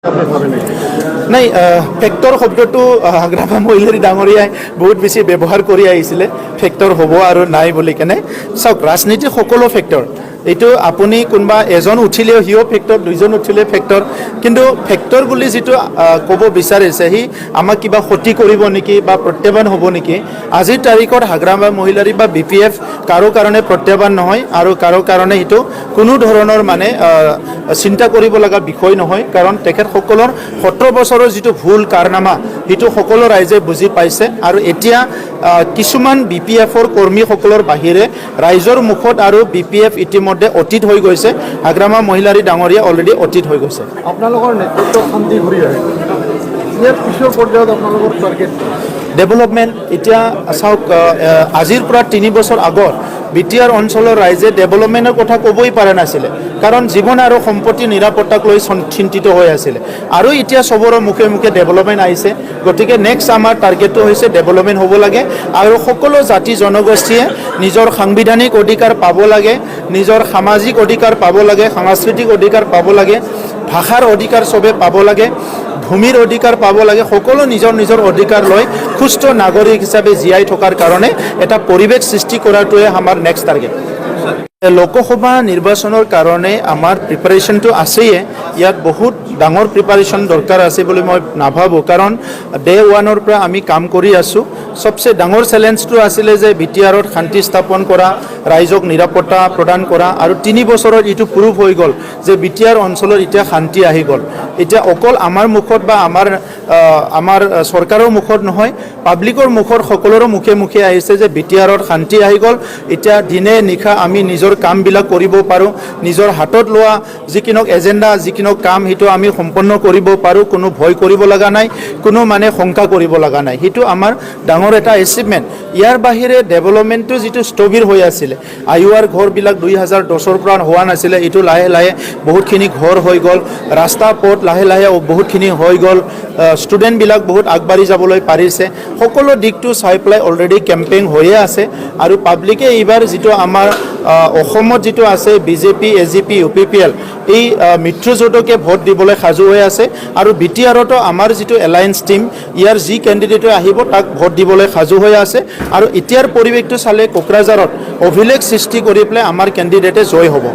নাই ফেক্টৰ শব্দটো হাগ্ৰামা মহিলাৰী ডাঙৰীয়াই বহুত বেছি ব্যৱহাৰ কৰি আহিছিলে ফেক্টৰ হ'ব আৰু নাই বুলি কেনে চাওক ৰাজনীতিৰ সকলো ফেক্টৰ এইটো আপুনি কোনোবা এজন উঠিলেও সিও ফেক্টৰ দুইজন উঠিলে ফেক্টৰ কিন্তু ফেক্টৰ বুলি যিটো ক'ব বিচাৰিছে সি আমাক কিবা ক্ষতি কৰিব নেকি বা প্ৰত্যাহ্বান হ'ব নেকি আজিৰ তাৰিখত হাগ্ৰামা মহিলাৰী বা BPF কাৰো কাৰণে প্ৰত্যাহ্বান নহয় আৰু কাৰো কাৰণে এইটো কোনো ধৰণৰ মানে চিন্তা কৰিব লগা বিষয় নহয় কাৰণ তেখেতসকলৰ 17 বছৰৰ যিটো ভুল কাৰনামা সেইটো সকলো ৰাইজে বুজি পাইছে আৰু এতিয়া কিছুমান BPFৰ কৰ্মীসকলৰ বাহিৰে ৰাইজৰ মুখত আৰু BPF ইতিমধ্যে অতীত হৈ গৈছে হাগ্ৰামা মহিলাৰী ডাঙৰীয়া অলৰেডি অতীত হৈ গৈছে আপোনালোকৰ নেতৃত্ব শান্তি ঘূৰি আহে ইয়াৰ পিছৰ পৰ্যায়ত আপোনালোকৰ টাৰ্গেট ডেভেলপমেণ্ট এতিয়া চাওক আজিৰ পৰা 3 বছৰ আগত বিটিআৰ অঞ্চলৰ ৰাইজে ডেভেলপমেণ্টৰ কথা ক'বই পৰা নাছিলে কাৰণ জীৱন আৰু সম্পত্তি নিৰাপত্তাক লৈ চিন্তিত হৈ আছিলে আৰু এতিয়া চবৰে মুখে মুখে ডেভেলপমেণ্ট আহিছে গতিকে নেক্সট আমাৰ টাৰ্গেটটো হৈছে ডেভেলপমেণ্ট হ'ব লাগে আৰু সকলো জাতি জনগোষ্ঠীয়ে নিজৰ সাংবিধানিক অধিকাৰ পাব লাগে নিজৰ সামাজিক অধিকাৰ পাব লাগে সাংস্কৃতিক অধিকাৰ পাব লাগে ভাষাৰ অধিকাৰ চবে পাব লাগে ভূমিৰ অধিকাৰ পাব লাগে সকলো নিজৰ নিজৰ অধিকাৰ লৈ সুস্থ নাগৰিক হিচাপে জীয়াই থকাৰ কাৰণে এটা পৰিৱেশ সৃষ্টি কৰাটোৱে আমাৰ নেক্সট টাৰ্গেট লোকসভা নিৰ্বাচনৰ কাৰণে আমাৰ প্ৰিপাৰেশ্যনটো আছেই ইয়াত বহুত ডাঙৰ প্ৰিপাৰেশ্যন দৰকাৰ আছে বুলি মই নাভাবোঁ কাৰণ ডে ওৱানৰ পৰা আমি কাম কৰি আছোঁ সবচে ডাঙৰ চেলেঞ্জটো আছিলে যে বিটিআৰত শান্তি স্থাপন কৰা ৰাইজক নিৰাপত্তা প্ৰদান কৰা আৰু 3 বছৰত এইটো প্ৰুভ হৈ গ'ল যে বিটিআৰ অঞ্চলত এতিয়া শান্তি আহি গ'ল এতিয়া অকল আমাৰ মুখত বা আমাৰ চৰকাৰৰ মুখত নহয় পাব্লিকৰ মুখত সকলোৰে মুখে মুখে আহিছে যে বিটিআৰত শান্তি আহি গ'ল এতিয়া দিনে নিশা আমি নিজৰ কামবিলাক কৰিব পাৰোঁ নিজৰ হাতত লোৱা যিকোনো এজেণ্ডা যিকোনো কাম সেইটো আমি সম্পন্ন কৰিব পাৰোঁ কোনো ভয় কৰিব লগা নাই কোনো মানে শংকা কৰিব লগা নাই সেইটো আমাৰ ডাঙৰ এটা এচিভমেণ্ট ইয়াৰ বাহিৰে ডেভেলপমেণ্টটো যিটো স্থবিৰ হৈ আছিলে আইৱাৰ ঘৰবিলাক 2010ৰ পৰা হোৱা নাছিলে এইটো লাহে লাহে বহুতখিনি ঘৰ হৈ গ'ল ৰাস্তা পথ লাহে লাহে বহুতখিনি হৈ গ'ল ষ্টুডেণ্টবিলাক বহুত আগবাঢ়ি যাবলৈ পাৰিছে সকলো দিশটো চাই পেলাই অলৰেডি কেম্পেইন হৈয়ে আছে আৰু পাব্লিকে এইবাৰ যিটো আমাৰ অসমত যিটো আছে বিজেপি AGP UPPL এই মিত্ৰজোঁটকে ভোট দিবলৈ সাজু হৈ আছে আৰু বিটিআৰতো আমাৰ যিটো এলায়েন্স টিম ইয়াৰ যি কেণ্ডিডেটে আহিব তাক ভোট দিবলৈ সাজু হৈ আছে আৰু এতিয়াৰ পৰিৱেশটো চালে কোকৰাঝাৰত অভিলেখ সৃষ্টি কৰি পেলাই আমাৰ কেণ্ডিডেটে জয় হ'ব